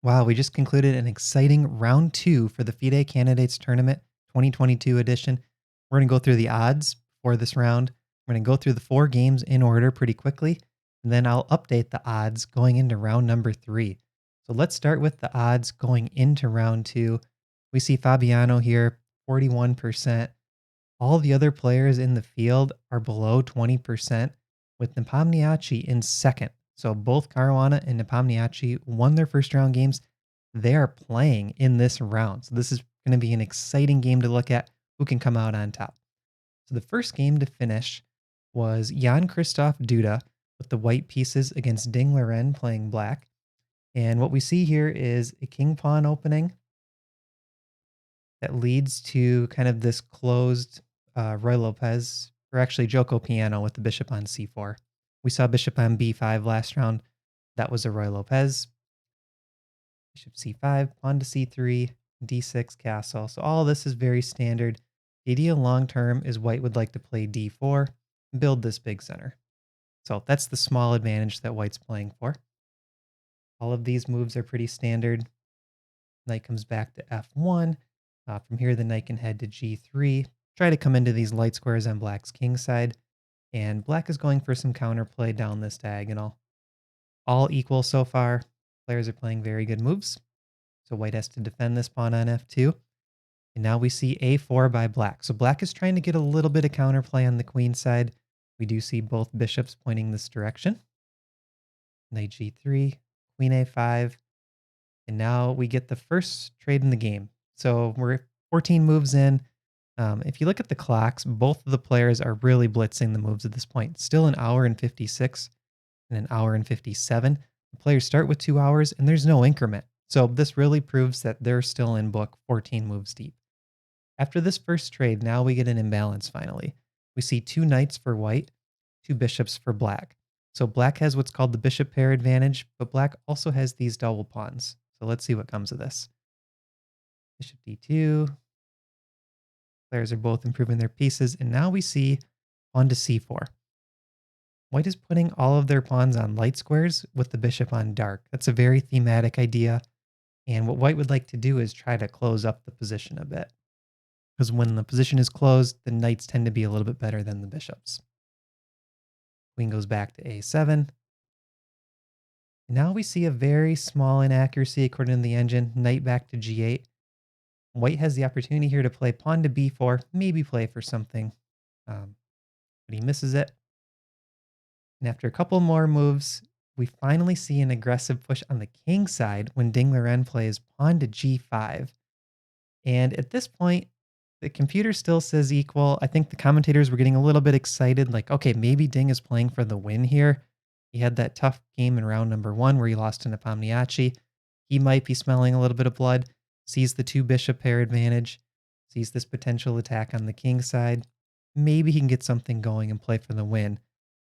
Wow, we just concluded an exciting round two for the FIDE Candidates Tournament 2022 edition. We're going to go through the odds for this round. We're going to go through the four games in order pretty quickly, and then I'll update the odds going into round number three. So let's start with the odds going into round two. We see Fabiano here, 41%. All the other players in the field are below 20%, with Nepomniachtchi in second. So both Caruana and Nepomniachtchi won their first round games. They are playing in this round. So this is going to be an exciting game to look at who can come out on top. So the first game to finish was Jan Christoph Duda with the white pieces against Ding Liren playing black. And what we see here is a king pawn opening that leads to kind of this closed Roy Lopez, or actually Joko Piano with the bishop on c4. We saw bishop on b5 last round. That was a Roy Lopez. Bishop c5, pawn to c3, d6 castle. So all this is very standard. The idea long term is white would like to play d4, build this big center. So that's the small advantage that white's playing for. All of these moves are pretty standard. Knight comes back to f1. From here, the knight can head to g3, try to come into these light squares on black's king side, and black is going for some counterplay down this diagonal. All equal so far. Players are playing very good moves. So white has to defend this pawn on f2. And now we see a4 by black. So black is trying to get a little bit of counterplay on the queen side. We do see both bishops pointing this direction. Knight g3, queen a5. And now we get the first trade in the game. So we're 14 moves in. If you look at the clocks, both of the players are really blitzing the moves at this point. Still an hour and 56 and an hour and 57. The players start with 2 hours and there's no increment. So this really proves that they're still in book 14 moves deep. After this first trade, now we get an imbalance finally. We see two knights for white, two bishops for black. So black has what's called the bishop pair advantage, but black also has these double pawns. So let's see what comes of this. Bishop d2. Players are both improving their pieces, and now we see pawn to c4. White is putting all of their pawns on light squares with the bishop on dark. That's a very thematic idea, and what white would like to do is try to close up the position a bit. Because when the position is closed, the knights tend to be a little bit better than the bishops. Queen goes back to a7. Now we see a very small inaccuracy according to the engine. Knight back to g8. White has the opportunity here to play pawn to b4, maybe play for something, but he misses it. And after a couple more moves, we finally see an aggressive push on the king side when Ding Liren plays pawn to g5. And at this point, the computer still says equal. I think the commentators were getting a little bit excited, like, okay, maybe Ding is playing for the win here. He had that tough game in round number one where he lost to Nepomniachtchi. He might be smelling a little bit of blood, sees the two bishop pair advantage, sees this potential attack on the king side. Maybe he can get something going and play for the win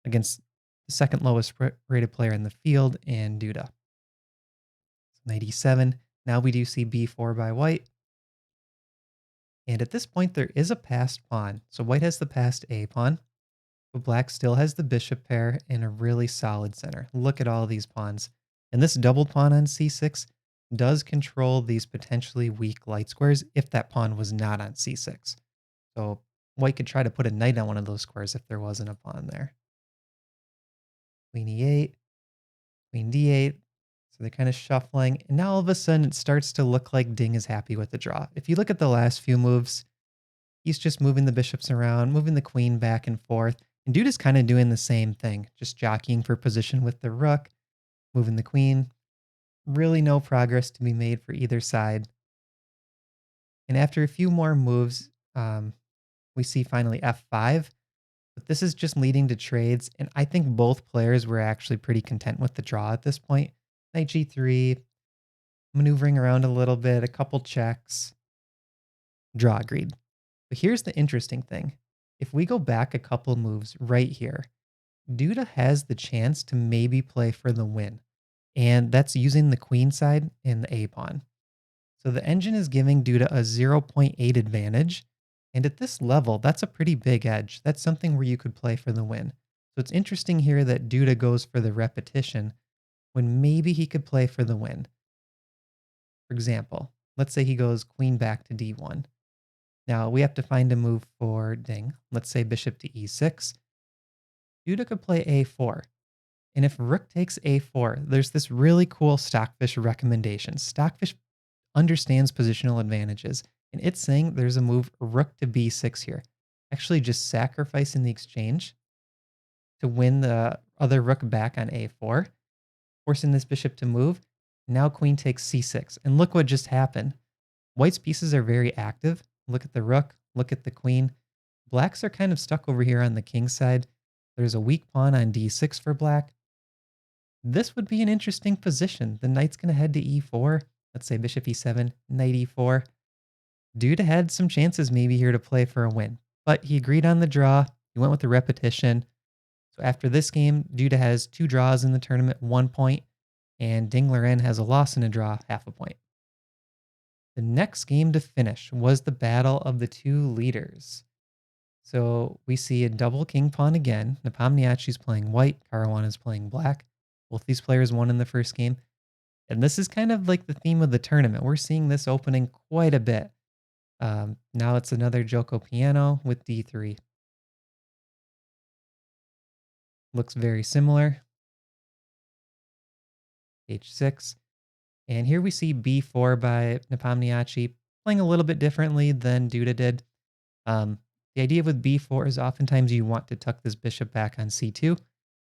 against the second lowest rated player in the field and Duda. Knight e7. Now we do see b4 by white. And at this point, there is a passed pawn. So white has the passed a pawn, but black still has the bishop pair and a really solid center. Look at all these pawns. And this doubled pawn on c6 does control these potentially weak light squares if that pawn was not on c6. So white could try to put a knight on one of those squares if there wasn't a pawn there. Queen e8, queen d8. So they're kind of shuffling. And now all of a sudden it starts to look like Ding is happy with the draw. If you look at the last few moves, he's just moving the bishops around, moving the queen back and forth. And Dude is kind of doing the same thing, just jockeying for position with the rook, moving the queen. Really no progress to be made for either side. And after a few more moves, we see finally f5. But this is just leading to trades, and I think both players were actually pretty content with the draw at this point. Knight g3, maneuvering around a little bit, a couple checks. Draw agreed. But here's the interesting thing. If we go back a couple moves right here, Duda has the chance to maybe play for the win. And that's using the queen side and the a-pawn. So the engine is giving Duda a 0.8 advantage. And at this level, that's a pretty big edge. That's something where you could play for the win. So it's interesting here that Duda goes for the repetition when maybe he could play for the win. For example, let's say he goes queen back to d1. Now we have to find a move for ding. Let's say bishop to e6. Duda could play a4. And if rook takes a4, there's this really cool Stockfish recommendation. Stockfish understands positional advantages, and it's saying there's a move rook to b6 here. Actually just sacrificing the exchange to win the other rook back on a4, forcing this bishop to move. Now queen takes c6. And look what just happened. White's pieces are very active. Look at the rook, look at the queen. Blacks are kind of stuck over here on the king side. There's a weak pawn on d6 for black. This would be an interesting position. The knight's going to head to e4. Let's say bishop e7, knight e4. Duda had some chances maybe here to play for a win, but he agreed on the draw. He went with the repetition. So after this game, Duda has 2 draws in the tournament, 1 point, and Ding Liren has a loss and a draw, half a point. The next game to finish was the battle of the 2 leaders. So we see a double king pawn again. Nepomniachtchi's playing white, Caruana is playing black. Both these players won in the first game. And this is kind of like the theme of the tournament. We're seeing this opening quite a bit. Now it's another Joko piano with d3. Looks very similar. h6. And here we see b4 by Nepomniachtchi, playing a little bit differently than Duda did. The idea with b4 is oftentimes you want to tuck this bishop back on c2,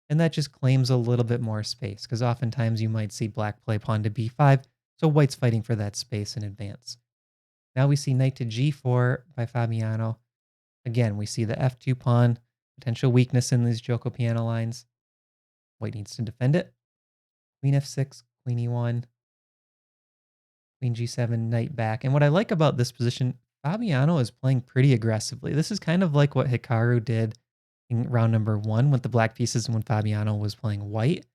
and that just claims a little bit more space, because oftentimes you might see black play pawn to b5, so white's fighting for that space in advance. Now we see knight to g4 by Fabiano. Again, we see the f2 pawn, potential weakness in these Joko piano lines. White needs to defend it. Queen f6, queen e1, queen g7, knight back. And what I like about this position, Fabiano is playing pretty aggressively. This is kind of like what Hikaru did in round number 1 with the black pieces when Fabiano was playing white.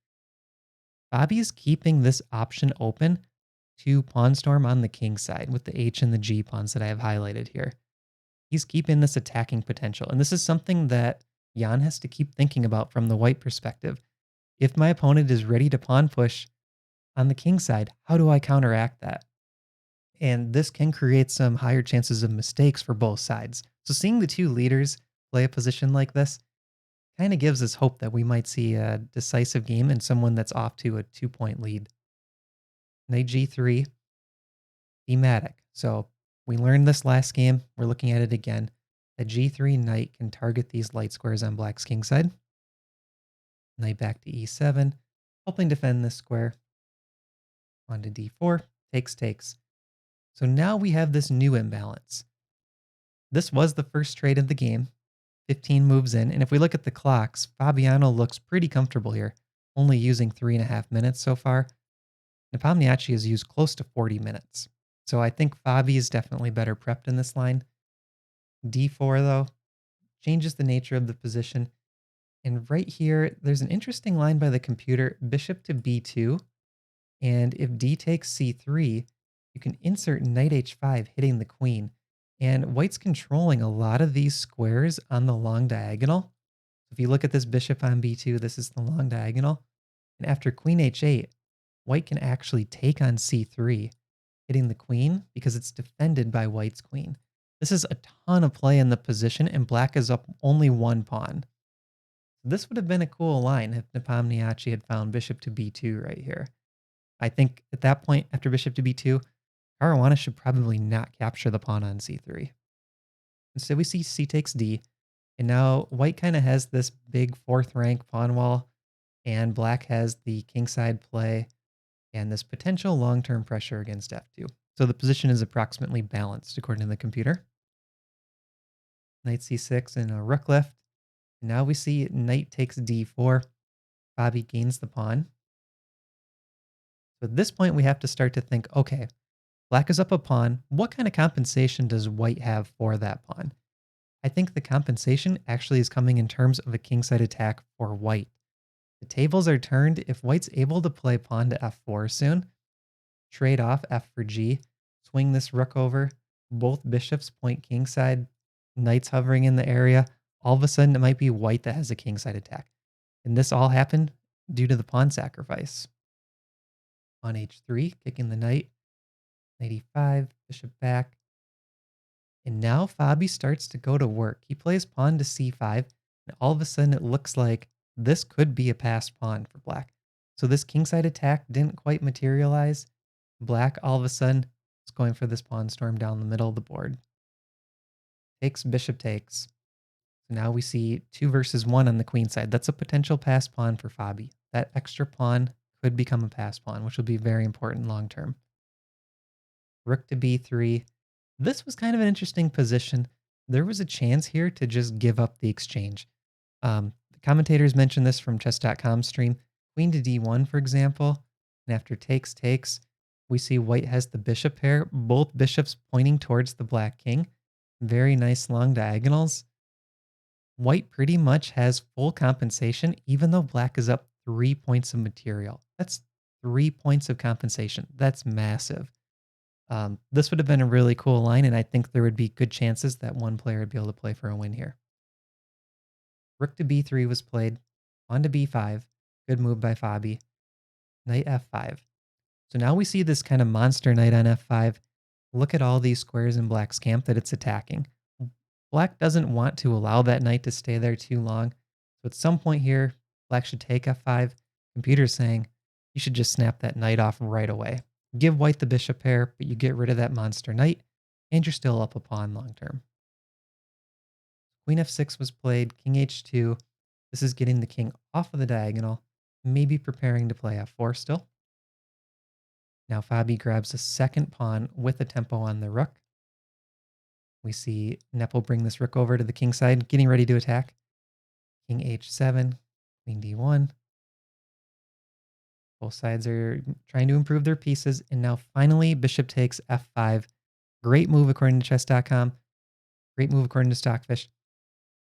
Fabi's keeping this option open to pawn storm on the king side with the h and the g pawns that I have highlighted here. He's keeping this attacking potential. And this is something that Jan has to keep thinking about from the white perspective. If my opponent is ready to pawn push on the king side, how do I counteract that? And this can create some higher chances of mistakes for both sides. So seeing the 2 leaders play a position like this kind of gives us hope that we might see a decisive game and someone that's off to a 2-point lead. Knight g3, thematic. So we learned this last game. We're looking at it again. A g3 knight can target these light squares on black's king side. Knight back to e7, helping defend this square. On to d4, takes. So now we have this new imbalance. This was the first trade of the game, 15 moves in, and if we look at the clocks, Fabiano looks pretty comfortable here, only using 3.5 minutes so far. Nepomniachtchi has used close to 40 minutes. So I think Fabi is definitely better prepped in this line. d4, though, changes the nature of the position. And right here, there's an interesting line by the computer, bishop to b2. And if d takes c3, you can insert knight h5, hitting the queen. And white's controlling a lot of these squares on the long diagonal. If you look at this bishop on b2, this is the long diagonal. And after queen h8, white can actually take on c3, hitting the queen because it's defended by white's queen. This is a ton of play in the position, and black is up only 1 pawn. This would have been a cool line if Nepomniachtchi had found bishop to b2 right here. I think at that point, after bishop to b2, Caruana should probably not capture the pawn on c3. Instead, we see c takes d, and now white kind of has this big 4th rank pawn wall, and black has the kingside play and this potential long-term pressure against f2. So the position is approximately balanced according to the computer. Knight c6 and a rook left. And now we see knight takes d4. Fabi gains the pawn. So at this point, we have to start to think, okay, black is up a pawn. What kind of compensation does white have for that pawn? I think the compensation actually is coming in terms of a kingside attack for white. The tables are turned if white's able to play pawn to f4 soon, trade off f for g, swing this rook over, both bishops point kingside, knights hovering in the area. All of a sudden, it might be white that has a kingside attack. And this all happened due to the pawn sacrifice. On h3, kicking the knight. knight e5, bishop back. And now Fabi starts to go to work. He plays pawn to c5, and all of a sudden it looks like this could be a passed pawn for black. So this kingside attack didn't quite materialize. Black all of a sudden is going for this pawn storm down the middle of the board. Takes, bishop takes. So now we see 2 versus 1 on the queen side. That's a potential passed pawn for Fabi. That extra pawn could become a passed pawn, which will be very important long term. Rook to b3. This was kind of an interesting position. There was a chance here to just give up the exchange. The commentators mentioned this from chess.com stream. Queen to d1, for example, and after takes, takes, we see white has the bishop pair, both bishops pointing towards the black king. Very nice long diagonals. White pretty much has full compensation, even though black is up 3 points of material. That's 3 points of compensation. That's massive. This would have been a really cool line, and I think there would be good chances that one player would be able to play for a win here. Rook to b3 was played, pawn to b5, good move by Fabi, knight f5. So now we see this kind of monster knight on f5. Look at all these squares in black's camp that it's attacking. Black doesn't want to allow that knight to stay there too long. So at some point here, black should take f5. Computer's saying you should just snap that knight off right away. Give white the bishop pair, but you get rid of that monster knight, and you're still up a pawn long term. Queen f6 was played, king h2. This is getting the king off of the diagonal, maybe preparing to play f4 still. Now Fabi grabs a second pawn with a tempo on the rook. We see Nepo bring this rook over to the king side, getting ready to attack. King h7, queen d1. Both sides are trying to improve their pieces. And now finally, bishop takes f5. Great move according to chess.com. Great move according to Stockfish.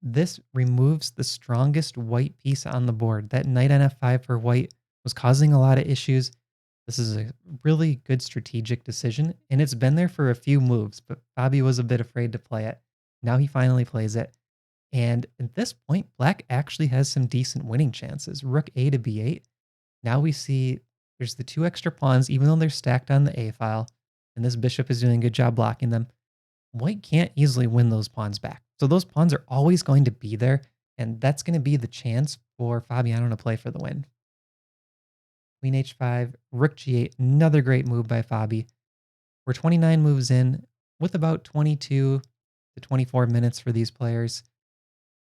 This removes the strongest white piece on the board. That knight on f5 for white was causing a lot of issues. This is a really good strategic decision, and it's been there for a few moves, but Fabi was a bit afraid to play it. Now he finally plays it. And at this point, black actually has some decent winning chances. Rook a to b8. Now we see there's the 2 extra pawns, even though they're stacked on the a file, and this bishop is doing a good job blocking them. White can't easily win those pawns back. So those pawns are always going to be there, and that's going to be the chance for Fabiano to play for the win. Queen h5, rook g8, another great move by Fabi. We're 29 moves in with about 22 to 24 minutes for these players.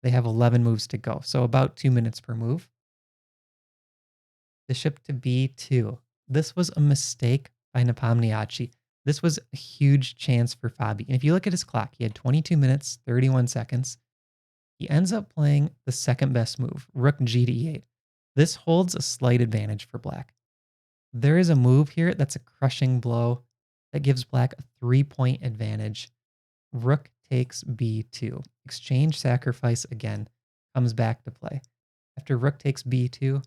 They have 11 moves to go, so about 2 minutes per move. Bishop to b2. This was a mistake by Nepomniachtchi. This was a huge chance for Fabi. And if you look at his clock, he had 22 minutes, 31 seconds. He ends up playing the second best move, rook g to e8. This holds a slight advantage for black. There is a move here that's a crushing blow that gives black a 3-point advantage. Rook takes b2. Exchange sacrifice again comes back to play. After rook takes b2,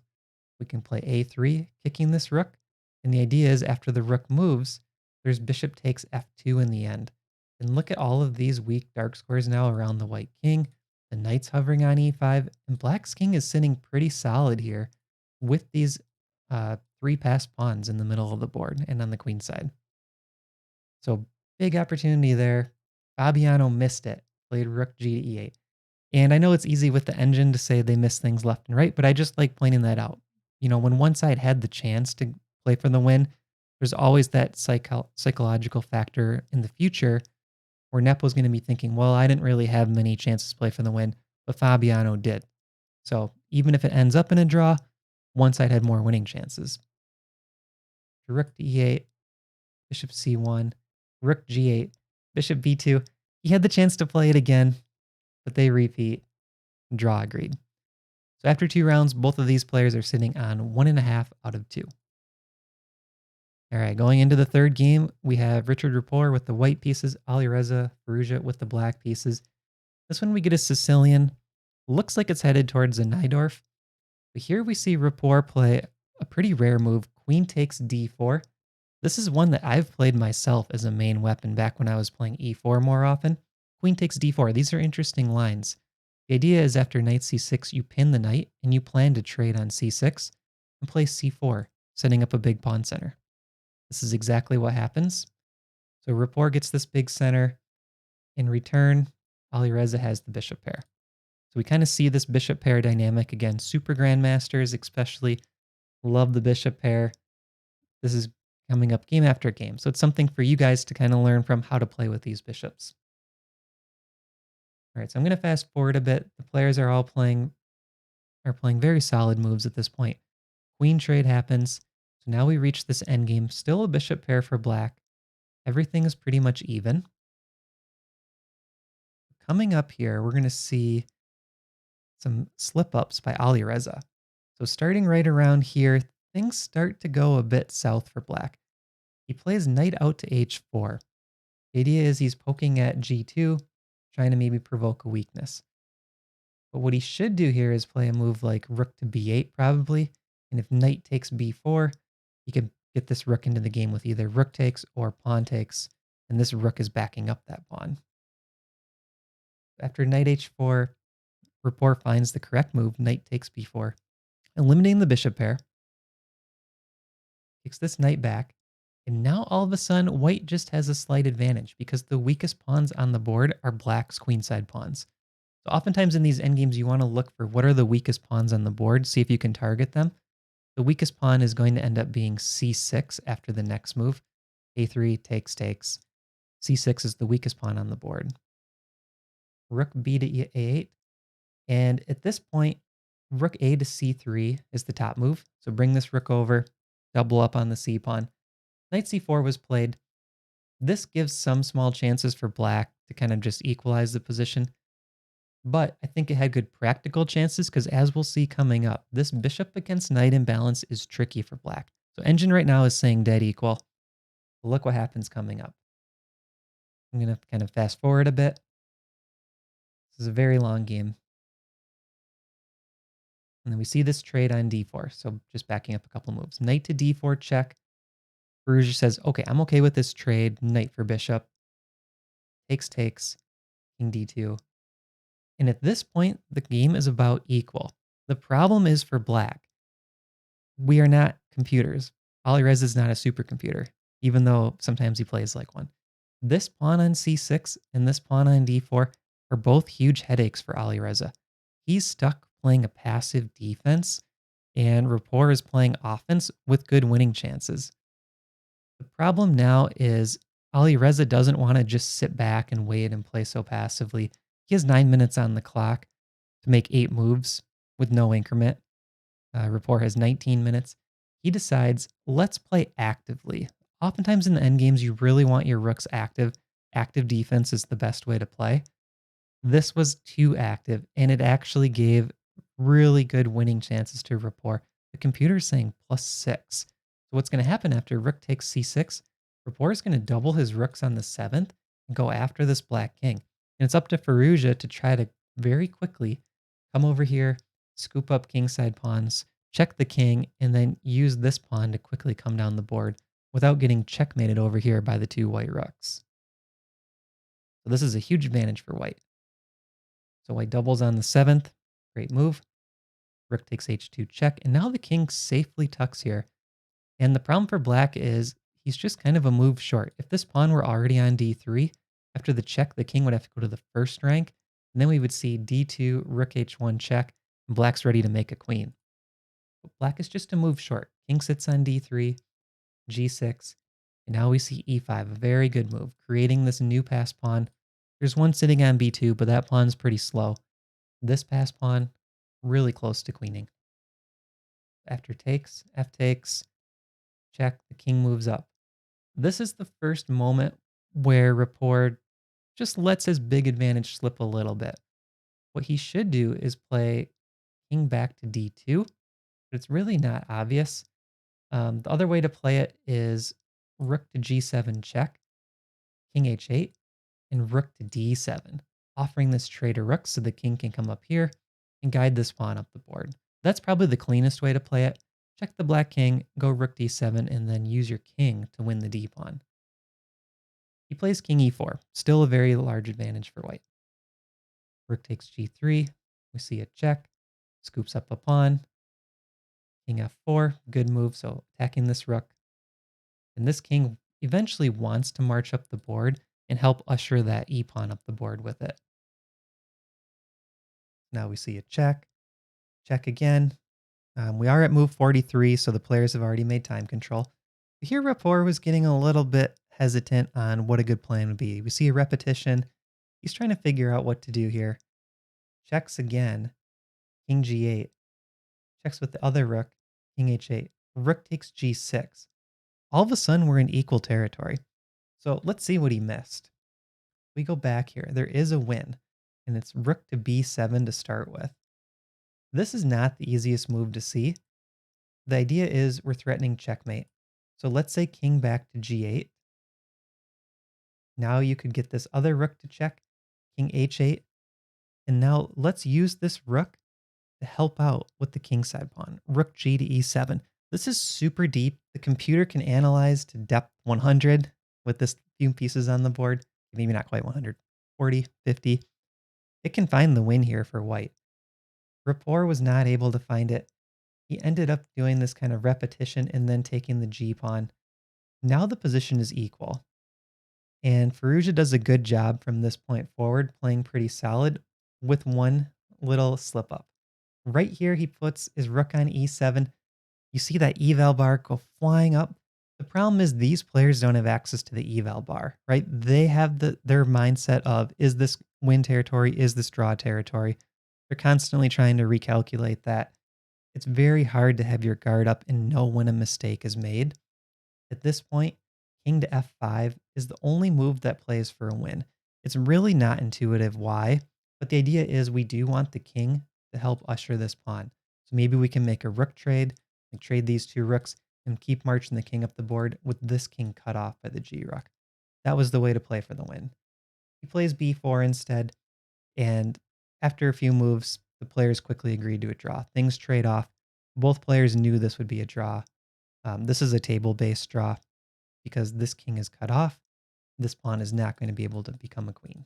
we can play a3, kicking this rook. And the idea is after the rook moves, there's bishop takes f2 in the end. And look at all of these weak dark squares now around the white king. The knight's hovering on e5, and black's king is sitting pretty solid here with these 3 passed pawns in the middle of the board and on the queen side. So big opportunity there. Fabiano missed it, played rook g to e8. And I know it's easy with the engine to say they miss things left and right, but I just like pointing that out. You know, when one side had the chance to play for the win, there's always that psychological factor in the future where Nepo's going to be thinking, well, I didn't really have many chances to play for the win, but Fabiano did. So even if it ends up in a draw, one side had more winning chances. Rook to e8, bishop c1, rook g8, bishop b2. He had the chance to play it again, but they repeat. Draw agreed. So after 2 rounds, both of these players are sitting on 1.5 out of 2. All right, going into the third game, we have Richard Rapport with the white pieces, Alireza Firouzja with the black pieces. This one we get a Sicilian. Looks like it's headed towards a Najdorf. But here we see Rapport play a pretty rare move, queen takes d4. This is one that I've played myself as a main weapon back when I was playing e4 more often. Queen takes d4. These are interesting lines. The idea is after knight c6, you pin the knight and you plan to trade on c6 and play c4, setting up a big pawn center. This is exactly what happens. So Rapport gets this big center. In return, Alireza has the bishop pair. So we kind of see this bishop pair dynamic again. Super grandmasters especially love the bishop pair. This is coming up game after game. So it's something for you guys to kind of learn from how to play with these bishops. All right, so I'm going to fast forward a bit. The players are all playing very solid moves at this point. Queen trade happens. So now we reach this endgame. Still a bishop pair for black. Everything is pretty much even. Coming up here, we're going to see some slip-ups by Alireza. So starting right around here, things start to go a bit south for black. He plays knight out to h4. The idea is he's poking at g2, trying to maybe provoke a weakness. But what he should do here is play a move like rook to b8 probably. And if knight takes b4, he can get this rook into the game with either rook takes or pawn takes. And this rook is backing up that pawn. After knight h4, Rapport finds the correct move, knight takes b4. Eliminating the bishop pair. Takes this knight back. And now all of a sudden, white just has a slight advantage because the weakest pawns on the board are black's queenside pawns. So oftentimes in these endgames, you want to look for what are the weakest pawns on the board, see if you can target them. The weakest pawn is going to end up being c6 after the next move. a3 takes, takes. c6 is the weakest pawn on the board. Rook b to a8. And at this point, rook a to c3 is the top move. So bring this rook over, double up on the c pawn. Knight c4 was played. This gives some small chances for black to kind of just equalize the position. But I think it had good practical chances because as we'll see coming up, this bishop against knight imbalance is tricky for black. So engine right now is saying dead equal. But look what happens coming up. I'm going to kind of fast forward a bit. This is a very long game. And then we see this trade on d4. So just backing up a couple moves. Knight to d4 check. Firouzja says, okay, I'm okay with this trade. Knight for bishop. Takes, takes. King d2. And at this point, the game is about equal. The problem is for black. We are not computers. Alireza is not a supercomputer, even though sometimes he plays like one. This pawn on c6 and this pawn on d4 are both huge headaches for Alireza. He's stuck playing a passive defense, and Rapport is playing offense with good winning chances. The problem now is Alireza doesn't want to just sit back and wait and play so passively. He has 9 minutes on the clock to make 8 moves with no increment. Rapport has 19 minutes. He decides, let's play actively. Oftentimes in the endgames, you really want your rooks active. Active defense is the best way to play. This was too active, and it actually gave really good winning chances to Rapport. The computer's saying +6. So what's going to happen after rook takes c6? Rapport is going to double his rooks on the 7th and go after this black king. And it's up to Firouzja to try to very quickly come over here, scoop up kingside pawns, check the king, and then use this pawn to quickly come down the board without getting checkmated over here by the 2 white rooks. So this is a huge advantage for white. So white doubles on the 7th. Great move. Rook takes h2 check. And now the king safely tucks here. And the problem for black is he's just kind of a move short. If this pawn were already on d3, after the check, the king would have to go to the first rank. And then we would see d2, rook h1 check, and black's ready to make a queen. But black is just a move short. King sits on d3, g6, and now we see e5, a very good move, creating this new pass pawn. There's one sitting on b2, but that pawn's pretty slow. This pass pawn, really close to queening. After takes, f takes, check, the king moves up. This is the first moment where Rapport just lets his big advantage slip a little bit. What he should do is play king back to d2, but it's really not obvious. The other way to play it is rook to g7 check, king h8, and rook to d7, offering this trade to rook so the king can come up here and guide this pawn up the board. That's probably the cleanest way to play it. Check the black king, go rook d7, and then use your king to win the d pawn. He plays king e4, still a very large advantage for white. Rook takes g3, we see a check, scoops up a pawn, king f4, good move, so attacking this rook. And this king eventually wants to march up the board and help usher that e pawn up the board with it. Now we see a check, check again. We are at move 43, so the players have already made time control. Here, Rapport was getting a little bit hesitant on what a good plan would be. We see a repetition. He's trying to figure out what to do here. Checks again, king g8. Checks with the other rook, king h8. Rook takes g6. All of a sudden, we're in equal territory. So let's see what he missed. We go back here. There is a win, and it's rook to b7 to start with. This is not the easiest move to see. The idea is we're threatening checkmate. So let's say king back to g8. Now you could get this other rook to check, king h8. And now let's use this rook to help out with the kingside pawn, rook g to e7. This is super deep. The computer can analyze to depth 100 with this few pieces on the board. Maybe not quite 100, 40, 50. It can find the win here for white. Rapport was not able to find it. He ended up doing this kind of repetition and then taking the g pawn. Now the position is equal. And Firouzja does a good job from this point forward, playing pretty solid with one little slip up. Right here, he puts his rook on e7. You see that eval bar go flying up. The problem is these players don't have access to the eval bar, right? They have their mindset of, is this win territory? Is this draw territory? They're constantly trying to recalculate that. It's very hard to have your guard up and know when a mistake is made. At this point, king to f5 is the only move that plays for a win. It's really not intuitive why, but the idea is we do want the king to help usher this pawn. So maybe we can make a rook trade, and trade these two rooks, and keep marching the king up the board with this king cut off by the g rook. That was the way to play for the win. He plays b4 instead, and after a few moves, the players quickly agreed to a draw. Things trade off. Both players knew this would be a draw. This is a table-based draw because this king is cut off. This pawn is not going to be able to become a queen.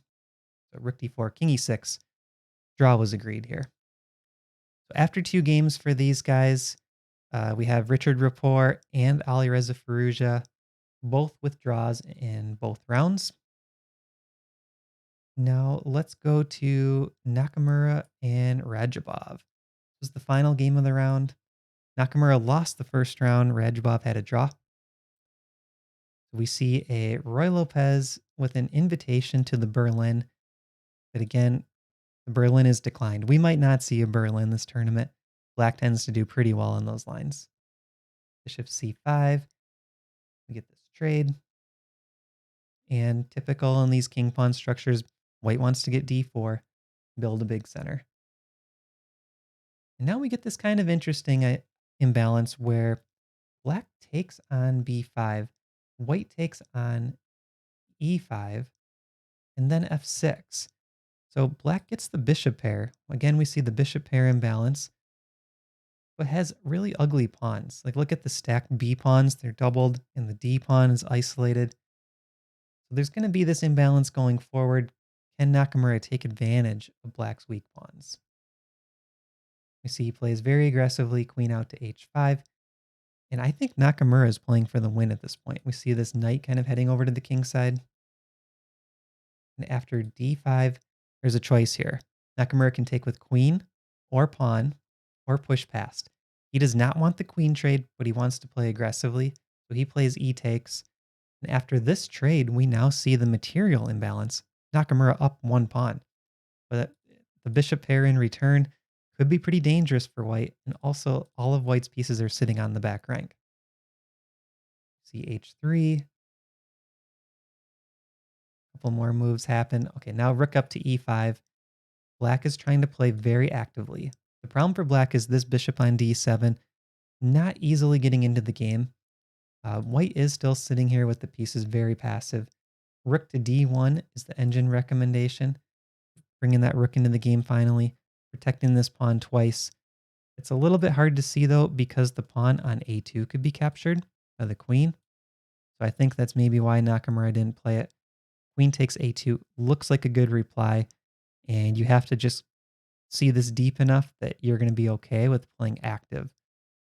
So rook d4, king e6. Draw was agreed here. So after 2 games for these guys, we have Richard Rapport and Alireza Firouzja, both with draws in both rounds. Now let's go to Nakamura and Radjabov. This was the final game of the round. Nakamura lost the first round. Radjabov had a draw. We see a Roy Lopez with an invitation to the Berlin. But again, the Berlin is declined. We might not see a Berlin this tournament. Black tends to do pretty well in those lines. Bishop c5. We get this trade. And typical in these king pawn structures, white wants to get d4, build a big center. And now we get this kind of interesting imbalance where black takes on b5, white takes on e5, and then f6. So black gets the bishop pair. Again, we see the bishop pair imbalance, but has really ugly pawns. Like look at the stacked b pawns, they're doubled, and the d pawn is isolated. So there's going to be this imbalance going forward. Can Nakamura take advantage of black's weak pawns? We see he plays very aggressively, queen out to h5. And I think Nakamura is playing for the win at this point. We see this knight kind of heading over to the king side. And after d5, there's a choice here. Nakamura can take with queen or pawn or push past. He does not want the queen trade, but he wants to play aggressively. So he plays e takes. And after this trade, we now see the material imbalance. Nakamura up 1 pawn. But the bishop pair in return could be pretty dangerous for white. And also, all of white's pieces are sitting on the back rank. See h3. Couple more moves happen. Okay, now rook up to e5. Black is trying to play very actively. The problem for black is this bishop on d7, not easily getting into the game. White is still sitting here with the pieces very passive. Rook to d1 is the engine recommendation. Bringing that rook into the game finally, protecting this pawn twice. It's a little bit hard to see though because the pawn on a2 could be captured by the queen. So I think that's maybe why Nakamura didn't play it. Queen takes a2 looks like a good reply, and you have to just see this deep enough that you're going to be okay with playing active.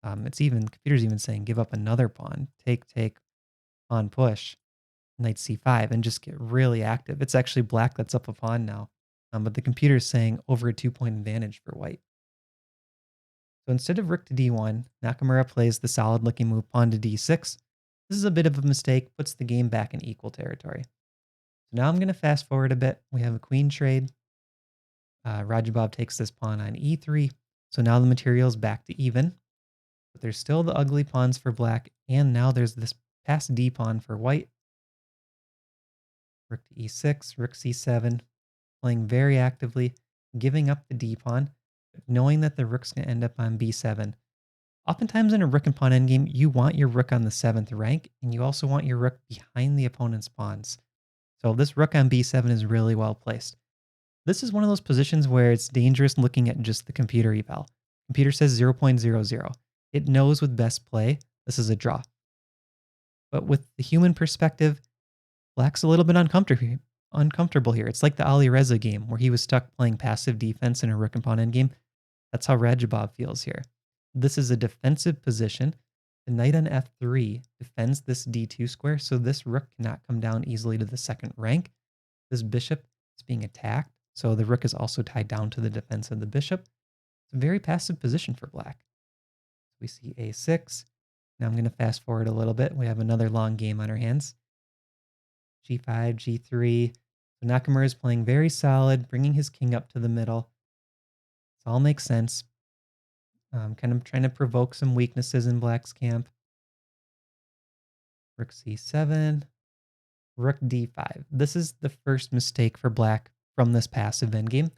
Computer's even saying give up another pawn. Take. pawn push, knight c5, and just get really active. It's actually black that's up a pawn now, but the computer is saying over a 2-point advantage for white. So instead of rook to d1, Nakamura plays the solid-looking move pawn to d6. This is a bit of a mistake, puts the game back in equal territory. So now I'm going to fast forward a bit. We have a queen trade. Radjabov takes this pawn on e3. So now the material's back to even. But there's still the ugly pawns for black, and now there's this passed d pawn for white. Rook to e6, rook c7, playing very actively, giving up the d pawn, but knowing that the rook's going to end up on b7. Oftentimes in a rook and pawn endgame, you want your rook on the 7th rank, and you also want your rook behind the opponent's pawns. So this rook on b7 is really well placed. This is one of those positions where it's dangerous looking at just the computer eval. Computer says 0.00. It knows with best play, this is a draw. But with the human perspective, black's a little bit uncomfortable here. It's like the Ali Reza game where he was stuck playing passive defense in a rook and pawn endgame. That's how Radjabov feels here. This is a defensive position. The knight on f3 defends this d2 square, so this rook cannot come down easily to the 2nd rank. This bishop is being attacked, so the rook is also tied down to the defense of the bishop. It's a very passive position for black. So we see a6. Now I'm going to fast forward a little bit. We have another long game on our hands. g5, g3. So Nakamura is playing very solid, bringing his king up to the middle. This all makes sense. Kind of trying to provoke some weaknesses in black's camp. Rook c7, rook d5. This is the first mistake for black from this passive endgame.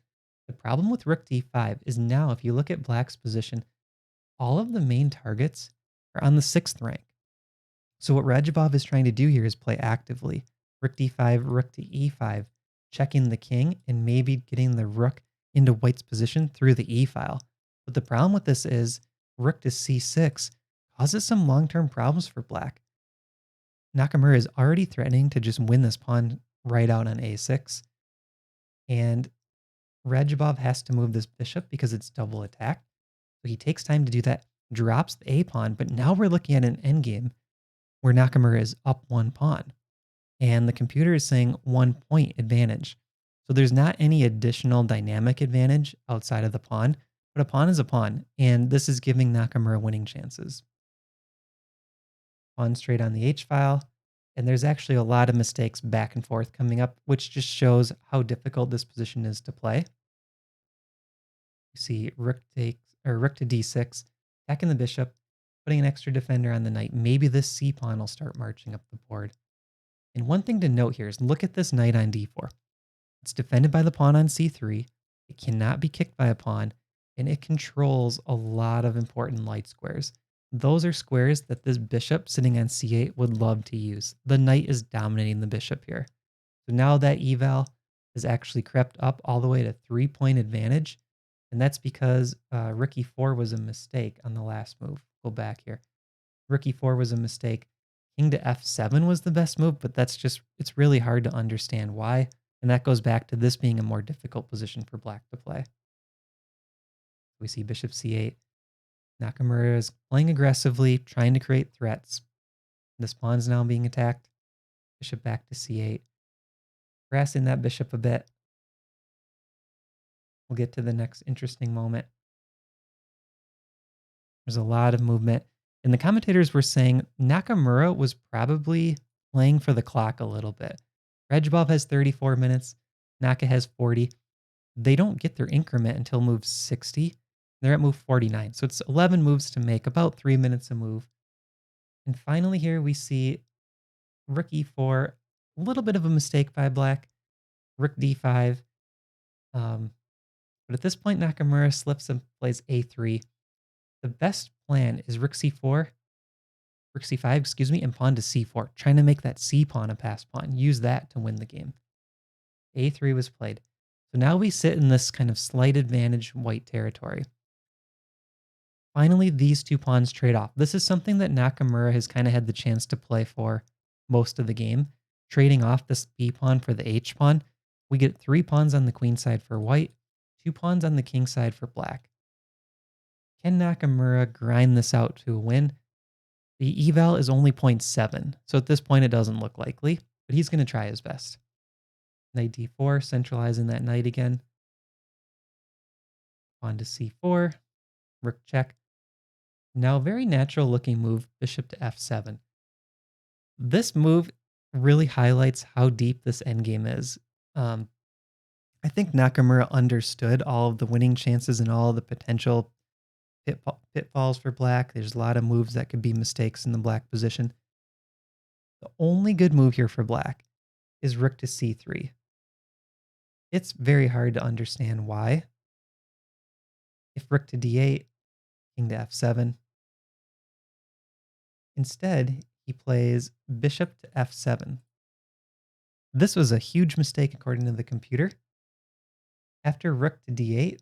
The problem with rook d5 is now if you look at black's position, all of the main targets are on the 6th rank. So what Radjabov is trying to do here is play actively. Rook d5, rook to e5, checking the king and maybe getting the rook into white's position through the e file. But the problem with this is rook to c6 causes some long-term problems for black. Nakamura is already threatening to just win this pawn right out on a6. And Radjabov has to move this bishop because it's double attacked. So he takes time to do that, drops the a pawn, but now we're looking at an endgame where Nakamura is up 1 pawn. And the computer is saying 1 point advantage. So there's not any additional dynamic advantage outside of the pawn, but a pawn is a pawn, and this is giving Nakamura winning chances. Pawn straight on the h-file, and there's actually a lot of mistakes back and forth coming up, which just shows how difficult this position is to play. You see rook to d6, attacking the bishop, putting an extra defender on the knight. Maybe this c-pawn will start marching up the board. And one thing to note here is look at this knight on d4. It's defended by the pawn on c3. It cannot be kicked by a pawn, and it controls a lot of important light squares. Those are squares that this bishop sitting on c8 would love to use. The knight is dominating the bishop here. So now that eval has actually crept up all the way to 3-point advantage, and that's because rook e4 was a mistake on the last move. Go back here. Rook e4 was a mistake. King to f7 was the best move, but it's really hard to understand why. And that goes back to this being a more difficult position for black to play. We see bishop c8. Nakamura is playing aggressively, trying to create threats. This pawn's now being attacked. Bishop back to c8. Harassing that bishop a bit. We'll get to the next interesting moment. There's a lot of movement. And the commentators were saying Nakamura was probably playing for the clock a little bit. Radjabov has 34 minutes. Naka has 40. They don't get their increment until move 60. They're at move 49. So it's 11 moves to make, about 3 minutes a move. And finally here we see rook e4. A little bit of a mistake by black. Rook d5. But at this point, Nakamura slips and plays a3. The best plan is rook c4, rook c5, excuse me, and pawn to c4, trying to make that c pawn a pass pawn. Use that to win the game. a3 was played. So now we sit in this kind of slight advantage white territory. Finally, these two pawns trade off. This is something that Nakamura has kind of had the chance to play for most of the game, trading off this b pawn for the h pawn. We get 3 pawns on the queen side for white, 2 pawns on the king side for black. Can Nakamura grind this out to a win? The eval is only 0.7, so at this point it doesn't look likely, but he's going to try his best. Knight d4, centralizing that knight again. Pawn to c4, rook check. Now, very natural looking move, bishop to f7. This move really highlights how deep this endgame is. Um, I think Nakamura understood all of the winning chances and all of the potential pitfalls for black. There's a lot of moves that could be mistakes in the black position. The only good move here for black is rook to c3. It's very hard to understand why. If rook to d8, king to f7. Instead, he plays bishop to f7. This was a huge mistake according to the computer. After rook to d8,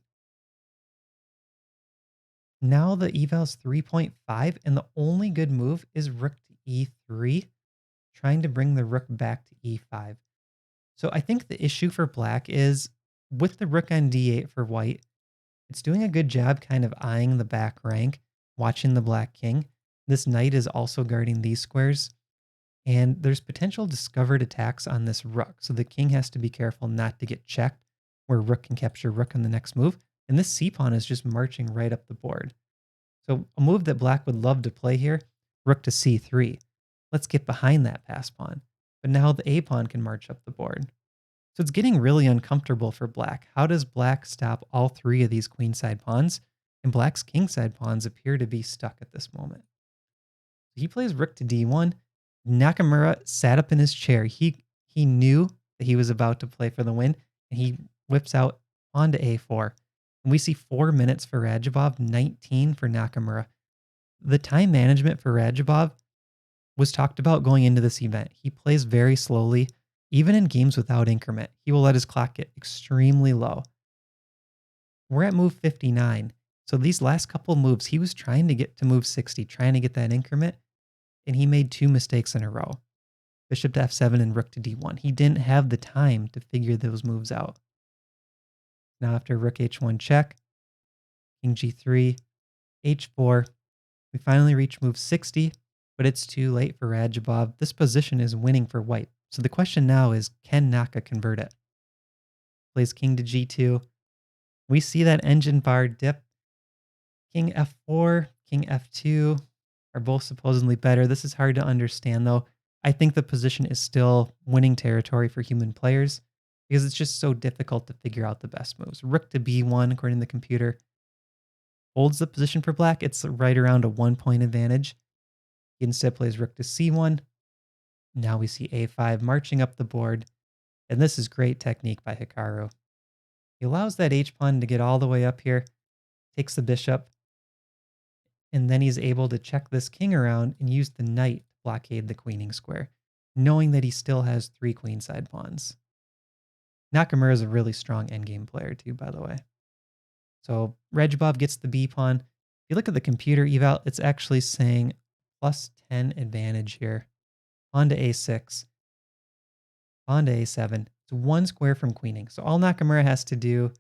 now the eval's 3.5, and the only good move is rook to e3, trying to bring the rook back to e5. So I think the issue for black is with the rook on d8 for white, it's doing a good job kind of eyeing the back rank, watching the black king. This knight is also guarding these squares, and there's potential discovered attacks on this rook. So the king has to be careful not to get checked, where rook can capture rook on the next move. And this c-pawn is just marching right up the board. So a move that black would love to play here, rook to c3. Let's get behind that pass pawn. But now the a-pawn can march up the board. So it's getting really uncomfortable for black. How does black stop all three of these queenside pawns? And black's kingside pawns appear to be stuck at this moment. He plays rook to d1. Nakamura sat up in his chair. He knew that he was about to play for the win, and he whips out pawn to a4. And we see 4 minutes for Radjabov, 19 for Nakamura. The time management for Radjabov was talked about going into this event. He plays very slowly. Even in games without increment, he will let his clock get extremely low. We're at move 59. So these last couple moves, he was trying to get to move 60, trying to get that increment, and he made 2 mistakes in a row. Bishop to f7 and rook to d1. He didn't have the time to figure those moves out. Now after rook h1 check, king g3, h4, we finally reach move 60, but it's too late for Radjabov. This position is winning for white. So the question now is, can Naka convert it? Plays king to g2. We see that engine bar dip. King f4, king f2 are both supposedly better. This is hard to understand though. I think the position is still winning territory for human players because it's just so difficult to figure out the best moves. Rook to b1, according to the computer, holds the position for black. It's right around a 1-point advantage. He instead plays rook to c1. Now we see a5 marching up the board, and this is great technique by Hikaru. He allows that h-pawn to get all the way up here, takes the bishop, and then he's able to check this king around and use the knight to blockade the queening square, knowing that he still has 3 queenside pawns. Nakamura is a really strong endgame player too, by the way. So Radjabov gets the b-pawn. If you look at the computer eval, it's actually saying +10 advantage here. Pawn to a6, pawn to a7. It's 1 square from queening. So all Nakamura has to do is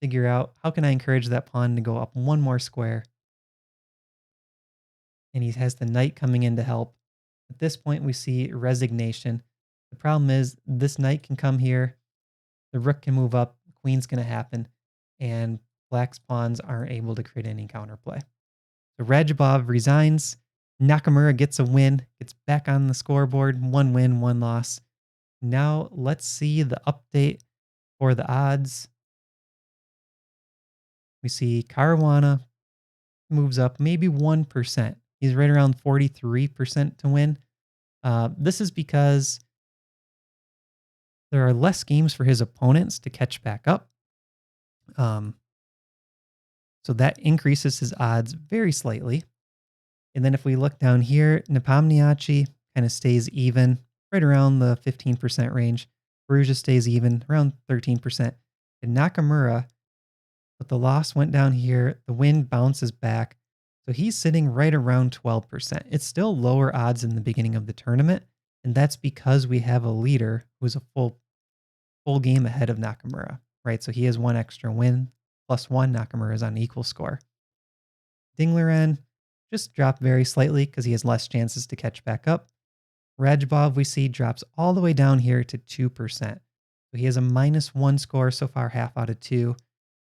figure out, how can I encourage that pawn to go up 1 more square? And he has the knight coming in to help. At this point, we see resignation. The problem is this knight can come here, the rook can move up, queen's going to happen, and black's pawns aren't able to create any counterplay. So Radjabov resigns. Nakamura gets a win, gets back on the scoreboard, 1 win, 1 loss. Now let's see the update for the odds. We see Caruana moves up maybe 1%. He's right around 43% to win. This is because there are less games for his opponents to catch back up. So that increases his odds very slightly. And then if we look down here, Nepomniachtchi kind of stays even, right around the 15% range. Firouzja stays even, around 13%. And Nakamura, but the loss went down here. The win bounces back. So he's sitting right around 12%. It's still lower odds in the beginning of the tournament. And that's because we have a leader who's a full game ahead of Nakamura, right? So he has 1 extra win, +1. Nakamura is on equal score. Dingleren, just drop very slightly because he has less chances to catch back up. Radjabov, we see, drops all the way down here to 2%. So he has a -1 score so far, half out of 2.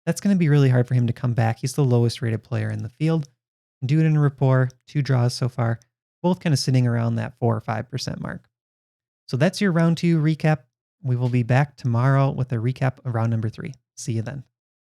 That's going to be really hard for him to come back. He's the lowest rated player in the field. Duda and Rapport, 2 draws so far, both kind of sitting around that 4 or 5% mark. So that's your round 2 recap. We will be back tomorrow with a recap of round number 3. See you then.